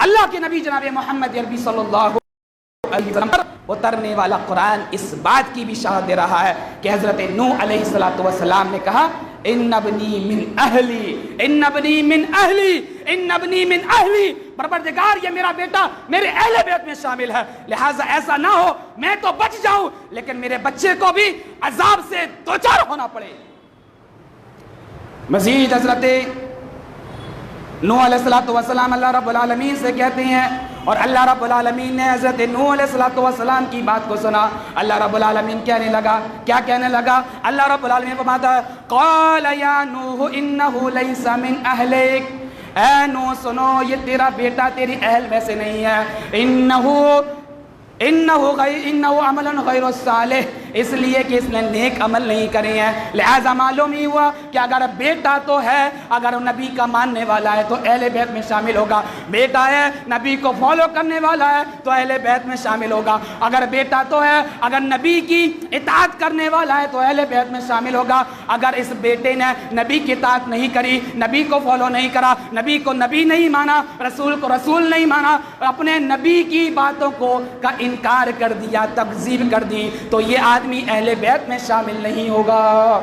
اللہ کے نبی جناب محمد عربی صلی اللہ علیہ وسلم پر اترنے والا قرآن اس بات کی بھی شہادت دے رہا ہے کہ حضرت نوح علیہ السلام نے کہا ان ابنی من اہلی، ان ابنی من اہلی، ان ابنی من اہلی، پروردگار یہ میرا بیٹا میرے اہل بیت میں شامل ہے، لہٰذا ایسا نہ ہو میں تو بچ جاؤں لیکن میرے بچے کو بھی عذاب سے دوچار ہونا پڑے۔ مزید حضرت نوح علیہ السلام اللہ رب العالمین سے کہتے ہیں، اور اللہ رب العالمین نے حضرت نوح علیہ السلام کی بات کو سنا، اللہ رب العالمین کہنے لگا، کیا کہنے لگا؟ اللہ رب العالمین فرماتا ہے قال یا نوح انہ لیس من اہلک، اے نوح سنو یہ تیرا بیٹا تیری اہل میں سے نہیں ہے، انہو عمل غیر صالح، اس لیے کہ اس نے نیک عمل نہیں کرے ہیں، لہذا معلوم ہی ہوا کہ اگر بیٹا تو ہے، اگر نبی کا ماننے والا ہے تو اہل بیت میں شامل ہوگا، بیٹا ہے نبی کو فالو کرنے والا ہے تو اہل بیت میں شامل ہوگا، اگر بیٹا تو ہے اگر نبی کی اطاعت کرنے والا ہے تو اہل بیت میں شامل ہوگا، اگر اس بیٹے نے نبی کی اطاعت نہیں کری، نبی کو فالو نہیں کرا، نبی کو نبی نہیں مانا، رسول کو رسول نہیں مانا، اپنے نبی کی باتوں کو کا انکار کر دیا، تکذیب کر دی، تو یہ آدمی اہل بیت میں شامل نہیں ہوگا۔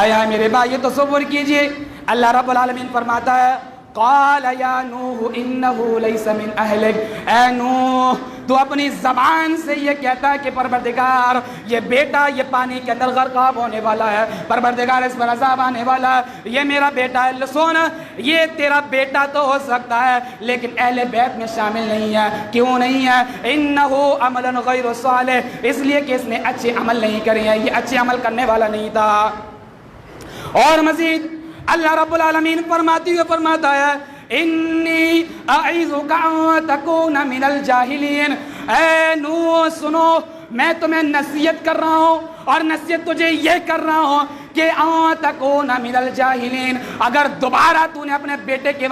آیا میرے بھائی یہ تصور کیجئے، اللہ رب العالمین فرماتا ہے قال یا نوح انہو لیس من اہلک، اے نوح تو اپنی زبان سے یہ کہتا ہے کہ پروردگار یہ بیٹا یہ پانی کے اندر غرقاب ہونے والا ہے، پروردگار اس پر عذاب آنے والا ہے، یہ میرا بیٹا ہے، سن یہ تیرا بیٹا تو ہو سکتا ہے لیکن اہل بیت میں شامل نہیں ہے، کیوں نہیں ہے؟ انہو عمل غیر صالح، اس لیے کہ اس نے اچھے عمل نہیں کرے ہیں، یہ اچھے عمل کرنے والا نہیں تھا۔ اور مزید اللہ رب العالمین فرماتی ہوئے فرماتا ہے انی اعیذک ان تکون من الجاہلین، اے نوح سنو میں تمہیں نصیحت کر رہا ہوں اور نصیحت تجھے یہ کر رہا ہوں کہ ان تکون من الجاہلین، اگر دوبارہ تو نے اپنے بیٹے کے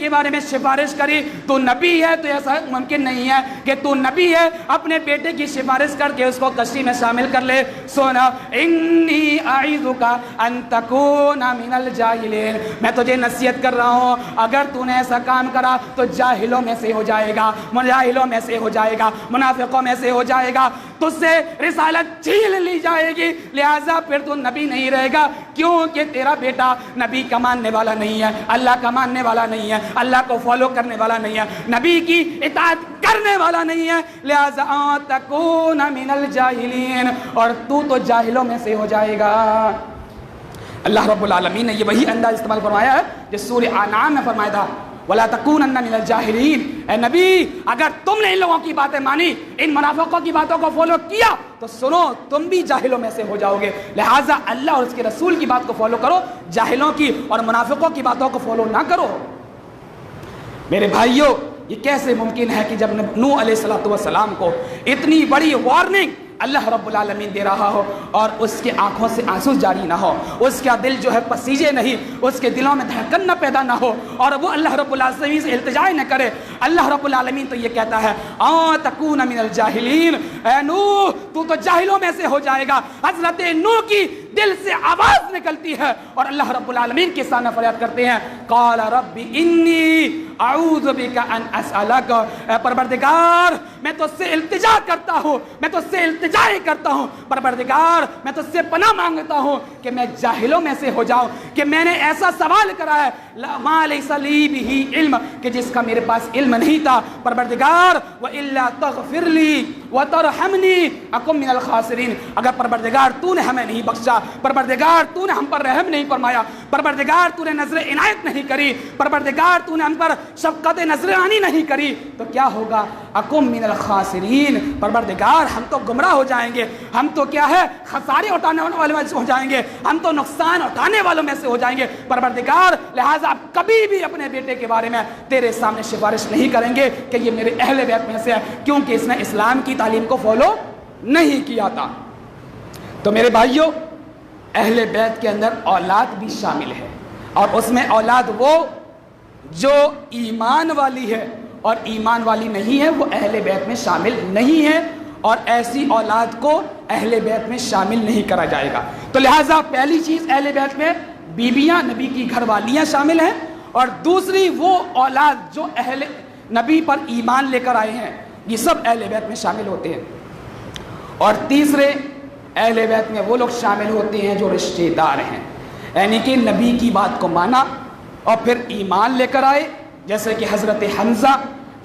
بارے میں سفارش کری، تو نبی ہے تو ایسا ممکن نہیں ہے کہ تو نبی ہے اپنے بیٹے کی سفارش کر کے اس کو کشتی میں شامل کر لے۔ سونا انی اعیذک ان تکون من الجاہلین، میں تجھے نصیحت کر رہا ہوں اگر تو نے ایسا کام کرا تو جاہلوں میں سے ہو جائے گا، مجاہلوں میں سے ہو جائے گا، منافقوں میں سے ہو جائے گا، تجھ سے رسالت چھین لی جائے گی، لہٰذا پھر تو نبی نہیں رہے گا، کیونکہ تیرا بیٹا نبی کا ماننے والا نہیں ہے، اللہ کا ماننے والا نہیں ہے، اللہ کو فالو کرنے والا نہیں ہے، نبی کی اطاعت کرنے والا نہیں ہے، لہٰذا ان تکون من الجاہلین، اور تو جاہلوں میں سے ہو جائے گا۔ اللہ رب العالمین نے یہ وہی انداز استعمال فرمایا ہے جس سورہ انعام میں فرمایا تھا وَلَا تَكُونَنَّ مِنَ الْجَاهِلِينَ، اے نبی اگر تم نے ان لوگوں کی باتیں مانی، ان منافقوں کی باتوں کو فالو کیا تو سنو تم بھی جاہلوں میں سے ہو جاؤ گے، لہٰذا اللہ اور اس کے رسول کی بات کو فالو کرو، جاہلوں کی اور منافقوں کی باتوں کو فالو نہ کرو۔ میرے بھائیوں یہ کیسے ممکن ہے کہ جب نوح علیہ السلام کو اتنی بڑی وارننگ اللہ رب العالمین دے رہا ہو اور اس کے آنکھوں سے آنسو جاری نہ ہو، اس کا دل جو ہے پسیجے نہیں، اس کے دلوں میں دھڑکن نہ پیدا نہ ہو، اور وہ اللہ رب العالمین سے التجا نہ کرے، اللہ رب العالمین تو یہ کہتا ہے ان تکون من الجاہلین، اے نوح تو جاہلوں میں سے ہو جائے گا۔ حضرت نوح کی دل سے آواز نکلتی ہے اور اللہ رب العالمین کے سامنے فریاد کرتے ہیں قال رب انی اعوذ بک ان اسألک، اے پروردگار میں تو سے التجا کرتا ہوں، میں تو سے التجا کرتا ہوں، پروردگار میں تو سے پناہ مانگتا ہوں کہ میں جاہلوں میں سے ہو جاؤں، کہ میں نے ایسا سوال کرا ہے ما لیس لی بہ علم، کہ جس کا میرے پاس علم نہیں تھا۔ پروردگار وَإِلَّا تَغْفِرْ لِي وَتَرْحَمْنِي أَكُنْ مِنَ الْخَاسِرِينَ، اگر پروردگار تو نے ہمیں نہیں بخشا، پروردگار تو نے ہم پر رحم نہیں فرمایا، پروردگار تو نے نظر عنایت نہیں کری، پروردگار تو نے ہم پر شفقت نظرانی نہیں کری، تو کیا ہوگا؟ اکم من الخاسرین، پروردگار ہم تو گمراہ ہو جائیں گے، ہم تو کیا ہے خسارے اٹھانے والوں میں سے ہو جائیں گے، ہم تو نقصان اٹھانے والوں میں سے ہو جائیں گے۔ پروردگار لہٰذا آپ کبھی بھی اپنے بیٹے کے بارے میں تیرے سامنے سفارش نہیں کریں گے کہ یہ میرے اہل بیت میں سے ہے، کیونکہ اس نے اسلام کی تعلیم کو فالو نہیں کیا تھا۔ تو میرے بھائیوں، اہل بیت کے اندر اولاد بھی شامل ہے، اور اس میں اولاد وہ جو ایمان والی ہے اور ایمان والی نہیں ہے وہ اہل بیت میں شامل نہیں ہے، اور ایسی اولاد کو اہل بیت میں شامل نہیں کرا جائے گا۔ تو لہٰذا پہلی چیز اہل بیت میں بیویاں نبی کی گھر والیاں شامل ہیں، اور دوسری وہ اولاد جو اہل نبی پر ایمان لے کر آئے ہیں، یہ سب اہل بیت میں شامل ہوتے ہیں۔ اور تیسرے اہل بیت میں وہ لوگ شامل ہوتے ہیں جو رشتہ دار ہیں، یعنی کہ نبی کی بات کو مانا اور پھر ایمان لے کر آئے، جیسے کہ حضرت حمزہ،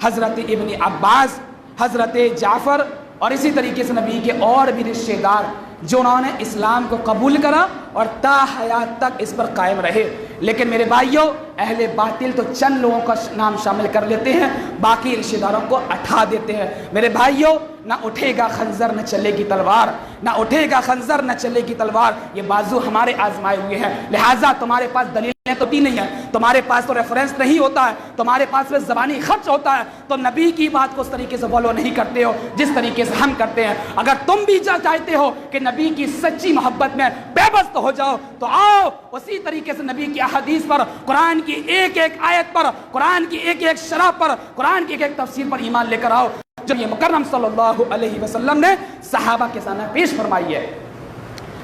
حضرت ابن عباس، حضرت جعفر، اور اسی طریقے سے نبی کے اور بھی رشتہ دار جو انہوں نے اسلام کو قبول کرا اور تا حیات تک اس پر قائم رہے۔ لیکن میرے بھائیوں، اہل باطل تو چند لوگوں کا نام شامل کر لیتے ہیں، باقی رشتہ داروں کو اٹھا دیتے ہیں۔ میرے بھائیوں، نہ اٹھے گا خنجر نہ چلے گی تلوار، نہ اٹھے گا خنجر نہ چلے گی تلوار، یہ بازو ہمارے آزمائے ہوئے ہیں، لہٰذا تمہارے پاس دلیلیں تو نہیں ہے، تمہارے پاس تو ریفرنس نہیں ہوتا ہے، تمہارے پاس میں زبانی خرچ ہوتا ہے، تو نبی کی بات کو اس طریقے سے فالو نہیں کرتے ہو جس طریقے سے ہم کرتے ہیں۔ اگر تم بھی چاہتے ہو کہ نبی کی سچی محبت میں بے بس ہو جاؤ تو آؤ اسی طریقے سے نبی کی احادیث پر، قرآن کی ایک ایک آیت پر، قرآن کی ایک ایک شرح پر، قرآن کی ایک ایک تفسیر پر ایمان لے کر آؤ جو یہ مکرم صلی اللہ علیہ وسلم نے صحابہ کے سامنے پیش فرمائی ہے۔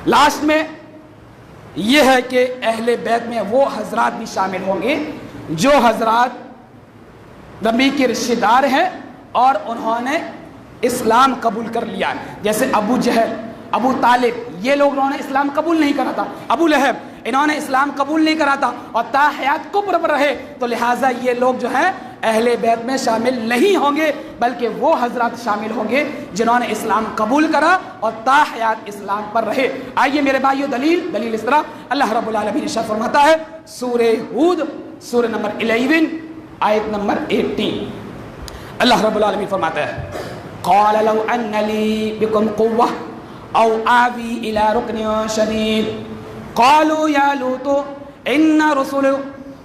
لاسٹ میں یہ ہے کہ اہل بیت میں وہ حضرات بھی شامل ہوں گے جو حضرات نبی کے رشتہ دار ہیں اور انہوں نے اسلام قبول کر لیا، جیسے ابو جہل، ابو طالب، یہ لوگ انہوں نے اسلام قبول نہیں کرا تھا، ابو لہب انہوں نے اسلام قبول نہیں کرا تھا اور تا حیات کفر پر رہے، تو لہٰذا یہ لوگ جو ہیں اہل بیت میں شامل نہیں ہوں گے، بلکہ وہ حضرات شامل ہوں گے جنہوں نے اسلام قبول کرا اور تا حیات اسلام پر رہے۔ آئیے میرے بھائیو، دلیل اس طرح اللہ رب العالمین ارشاد فرماتا ہے سورہ ہود، سورہ نمبر 11 آیت نمبر 18، اللہ رب العالمین فرماتا ہے قال لو ان لی بکم قوہ او آوی الى رکن شدید قالوا یا لوط ان رسول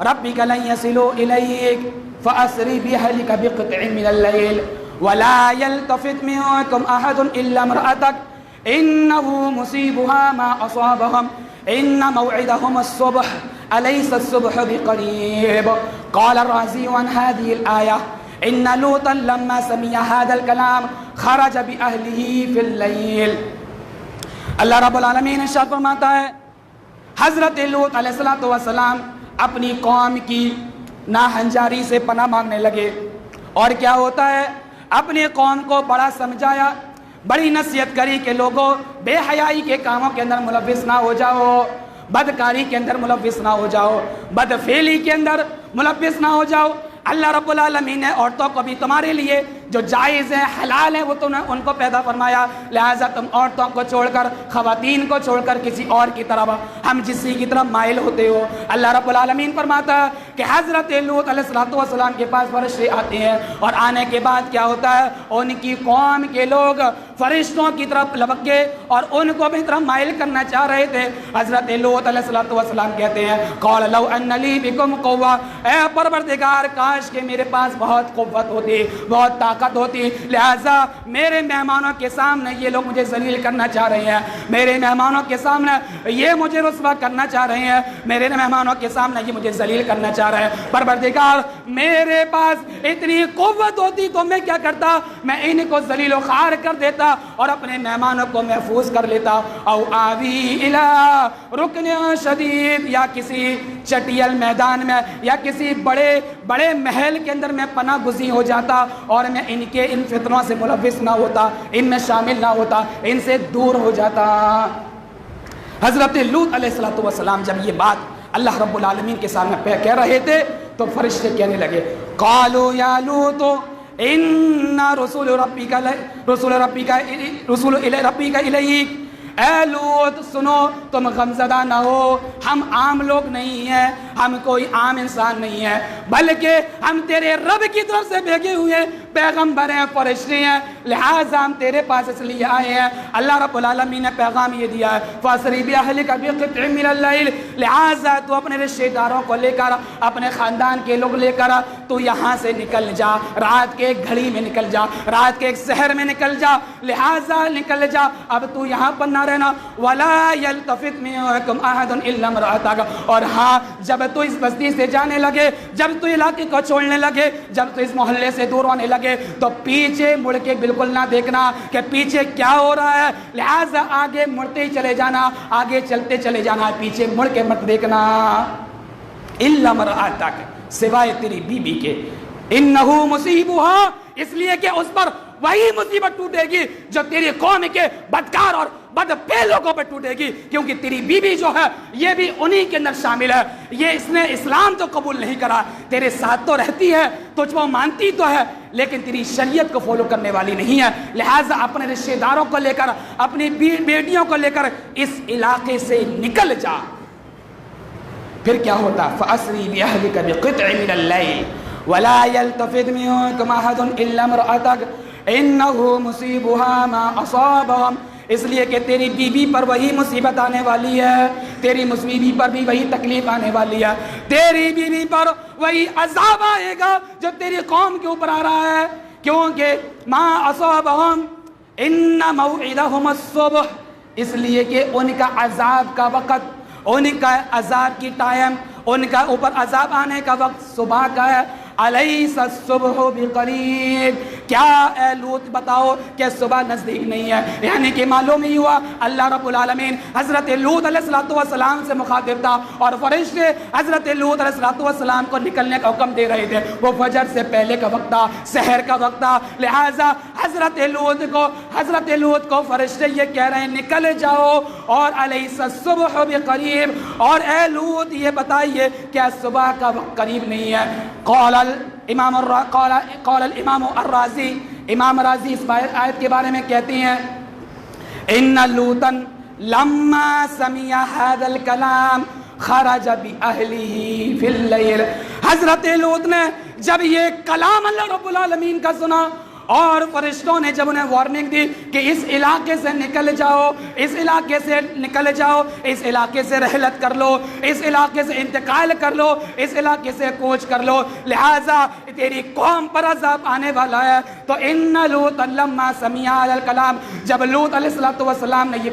ربک لن يصلوا الیک فأسر بأهلك بقطع من الليل ولا يلتفت منكم أحد إلا امرأتك إنه مصيبها ما أصابهم إن موعدهم الصبح أليس الصبح بقريب قال الرازي عن هذه الآية إن لوطا لما سمع هذا الكلام خرج بأهله في الليل۔ اللہ رب العالمین ارشاد فرماتا ہے حضرت لوط علیہ السلام اپنی قوم کی ناہنجاری سے پناہ مانگنے لگے، اور کیا ہوتا ہے اپنے قوم کو بڑا سمجھایا، بڑی نصیحت کری کہ لوگوں بے حیائی کے کاموں کے اندر ملوث نہ ہو جاؤ، بدکاری کے اندر ملوث نہ ہو جاؤ، بدفعلی کے اندر ملوث نہ ہو جاؤ۔ اللہ رب العالمین نے عورتوں کو بھی تمہارے لیے جو جائز ہیں حلال ہیں وہ تم نے ان کو پیدا فرمایا، لہٰذا تم عورتوں کو چھوڑ کر، خواتین کو چھوڑ کر کسی اور کی طرف ہم جسی کی طرف مائل ہوتے ہو۔ اللہ رب العالمین فرماتا ہے کہ حضرت لوط علیہ السلام کے پاس فرشتے آتے ہیں، اور آنے کے بعد کیا ہوتا ہے ان کی قوم کے لوگ فرشتوں کی طرف لپک گئے اور ان کو بھی طرف مائل کرنا چاہ رہے تھے۔ حضرت لوط علیہ السلام کہتے ہیں قال لو ان لی بکم قوہ، اے پروردگار کاش کہ میرے پاس بہت قوت ہوتی، بہت طاقت وقت ہوتی، لہٰذا میرے مہمانوں کے سامنے یہ لوگ مجھے ذلیل کرنا چاہ رہے ہیں، میرے مہمانوں کے سامنے یہ مجھے رسوا کرنا چاہ رہے ہیں، میرے مہمانوں کے سامنے یہ مجھے ذلیل کرنا چاہ رہے ہیں۔ پروردگار میرے پاس اتنی قوت ہوتی تو میں کیا کرتا، میں ان کو ذلیل و خوار کر دیتا اور اپنے مہمانوں کو محفوظ کر لیتا۔ او آوی الی رکن شدید، یا کسی چٹیل میدان میں یا کسی بڑے محل کے اندر میں پناہ گزین ہو جاتا اور میں ان فتنوں سے ملوث نہ ہوتا، ان میں شامل نہ ہوتا، ان سے دور ہو جاتا۔ حضرت لوط علیہ السلام جب یہ بات اللہ رب العالمین کے سامنے کہہ رہے تھے تو فرشتے کہنے لگے، قالوا یا لوط ان رسول ربک الیک، اے لوط سنو، تم غمزدہ نہ ہو، ہم عام لوگ نہیں ہیں، ہم کوئی عام انسان نہیں ہے، بلکہ ہم تیرے رب کی طرف سے بھیجے ہوئے پیغمبر ہیں، فرشتے ہیں، لہٰذا ہم تیرے پاس اس لیے آئے ہیں۔ اللہ رب العالمین نے پیغام یہ دیا ہے، فَأَسْرِ بِأَهْلِكَ بِقِطْعٍ مِّنَ اللَّيْلِ، لہٰذا تو اپنے رشتہ داروں کو لے کر، اپنے خاندان کے لوگ لے کر تو یہاں سے نکل جا، رات کے ایک گھڑی میں نکل جا، رات کے ایک شہر میں نکل جا، لہٰذا نکل جا، اب تو یہاں پر نہ رہنا، وَلَا يَلْتَفِتْ مِنكُمْ أَحَدٌ إِلَّا امْرَأَتَكَ، اور ہاں جب تو اس بستی سے جانے لگے، جب تو علاقے کو چھوڑنے لگے، جب تو اس محلے سے دور ہونے لگے تو پیچھے مڑ کے بالکل نہ دیکھنا کہ پیچھے کیا ہو رہا ہے، لہٰذا آگے مڑتے ہی چلے جانا، آگے چلتے چلے جانا، پیچھے مڑ کے مت دیکھنا، إِلَّا امْرَأَتَكَ، سوائے تیری بیوی کے، إِنَّهُ مُصِيبُهَا، اس لیے کہ اس پر وہی مصیبت ٹوٹے گی جو تیری قوم کے بدکار اور بد پہ لوگوں پر ٹوٹے گی، کیونکہ تیری بیوی جو ہے یہ بھی انہی کے اندر شامل ہے، یہ اس نے اسلام تو قبول نہیں کرا، تیرے ساتھ تو رہتی ہے، تجھ کو مانتی تو ہے، لیکن تیری شریعت کو فالو کرنے والی نہیں ہے، لہٰذا اپنے رشتہ داروں کو لے کر، اپنی بیٹیوں کو لے کر اس علاقے سے نکل جا۔ پھر کیا ہوتا، فَأَسْرِ بِأَهْلِكَ بِقِطْعٍ مِّنَ اللَّيْلِ وَلَا يَلْتَفِتْ مِنكُمْ أَحَدٌ إِلَّا امْرَأَتَكَ إِنَّهُ مُصِيبُهَا مَا أَصَابَهُمْ، اس لیے کہ تیری بیوی پر وہی مصیبت آنے والی ہے، تیری بیوی پر بھی وہی تکلیف آنے والی ہے، تیری بیوی پر وہی عذاب آئے گا جو تیری قوم کے اوپر آ رہا ہے، کیونکہ ما اصابہم ان موعدہم الصبح، اس لیے کہ ان کا عذاب کا وقت، ان کا عذاب کی ٹائم، ان کا اوپر عذاب آنے کا وقت صبح کا ہے۔ الیس الصبح بقریب، کیا اے لوط بتاؤ کہ صبح نزدیک نہیں ہے، یعنی کہ معلوم ہی ہوا اللہ رب العالمین حضرت لوط علیہ السلام سے مخاطب تھا اور فرشتے حضرت لوط علیہ السلام کو نکلنے کا حکم دے رہے تھے، وہ فجر سے پہلے کا وقت تھا، سحر کا وقت تھا، لہٰذا حضرت لوط کو فرشتے یہ کہہ رہے ہیں نکل جاؤ، اور الیس الصبح بقریب، اور اے لوط یہ بتائیے کیا صبح کا وقت قریب نہیں ہے۔ قال الامام الرازی، امام رازی اس آیت کے بارے میں کہتے ہیں، ان لوطا لما سمع هذا الكلام خرج بأهله في الليل، حضرت لوط نے جب یہ کلام اللہ رب العالمین کا سنا اور فرشتوں نے جب انہیں وارننگ دی کہ اس علاقے سے نکل جاؤ، اس علاقے سے نکل جاؤ، اس علاقے سے رحلت کر لو، اس علاقے سے انتقال کر لو، اس علاقے سے کوچ کر لو، لہٰذا تیری قوم پر عذاب آنے والا ہے، تو ان لوط لما سمع الکلام، جب لوط علیہ السلام نے یہ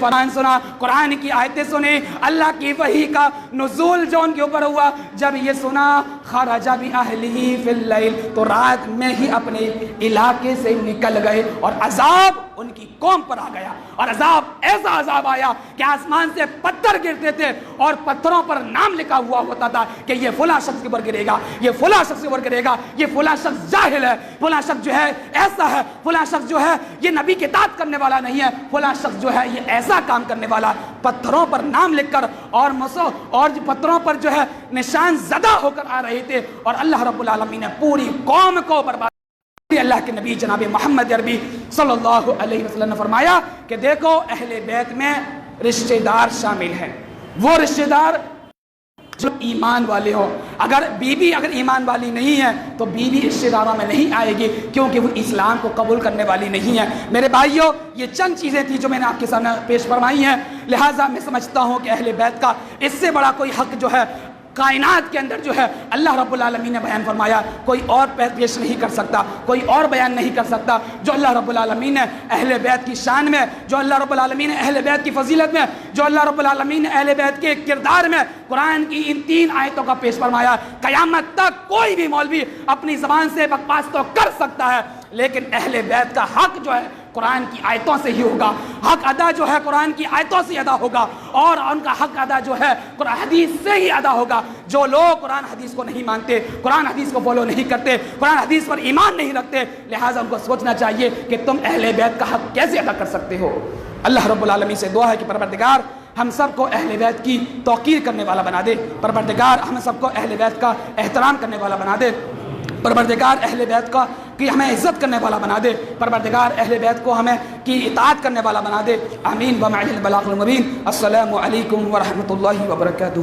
قرآن سنا، قرآن کی آیتیں سنی، اللہ کی وحی کا نزول جو ان کے اوپر ہوا، جب یہ سنا خرج بأہلہ فی اللیل، تو رات میں ہی اپنے علاقے سے نکل گئے اور عذاب ان کی قوم پر آ گیا، اور عذاب ایسا عذاب آیا کہ آسمان سے پتھر گرتے تھے اور پتھروں پر نام لکھا ہوا ہوتا تھا کہ یہ فلاں شخص کے اوپر گرے گا، یہ فلاں شخص کے اوپر گرے گا، یہ فلاں شخص جاہل ہے، فلاں شخص جو ہے ایسا ہے، فلاں شخص جو ہے یہ نبی کی اطاعت کرنے والا نہیں ہے، فلاں شخص جو ہے یہ ایسا کام کرنے والا، پتھروں پر نام لکھ کر اور پتھروں پر جو ہے نشان زدہ ہو کر آ رہے تھے، اور اللہ رب العالمین نے پوری قوم کو برباد۔ اللہ کے نبی جناب محمد عربی صلی اللہ علیہ وسلم نے فرمایا کہ دیکھو اہل بیت میں رشتہ دار شامل ہیں، وہ رشتہ دار جو ایمان والے ہو، اگر بیوی اگر ایمان والی نہیں ہے تو بیوی رشتہ داروں میں نہیں آئے گی، کیونکہ وہ اسلام کو قبول کرنے والی نہیں ہے۔ میرے بھائیوں، یہ چند چیزیں تھیں جو میں نے آپ کے سامنے پیش فرمائی ہیں، لہٰذا میں سمجھتا ہوں کہ اہل بیت کا اس سے بڑا کوئی حق جو ہے کائنات کے اندر جو ہے اللہ رب العالمین نے بیان فرمایا، کوئی اور پیش نہیں کر سکتا، کوئی اور بیان نہیں کر سکتا جو اللہ رب العالمین نے اہل بیت کی شان میں، جو اللہ رب العالمین نے اہل بیت کی فضیلت میں، جو اللہ رب العالمین نے اہل بیت کے کردار میں قرآن کی ان 3 آیتوں کا پیش فرمایا۔ قیامت تک کوئی بھی مولوی اپنی زبان سے بکواس تو کر سکتا ہے، لیکن اہل بیت کا حق جو ہے قرآن کی آیتوں سے ہی ہوگا، حق ادا جو ہے قرآن کی آیتوں سے ادا ہوگا، اور ان کا حق ادا جو ہے قرآن حدیث سے ہی ادا ہوگا۔ جو لوگ قرآن حدیث کو نہیں مانتے، قرآن حدیث کو فالو نہیں کرتے، قرآن حدیث پر ایمان نہیں رکھتے، لہٰذا ان کو سوچنا چاہیے کہ تم اہل بیت کا حق کیسے ادا کر سکتے ہو۔ اللہ رب العالمین سے دعا ہے کہ پروردگار ہم سب کو اہل بیت کی توقیر کرنے والا بنا دے، پروردگار ہم سب کو اہل بیت کا احترام کرنے والا بنا دے، پروردگار اہل بیت کا کی ہمیں عزت کرنے والا بنا دے، پروردگار اہل بیت کو ہمیں کی اطاعت کرنے والا بنا دے۔ آمین بمعل البلاغ المبین۔ السلام علیکم ورحمۃ اللہ وبرکاتہ۔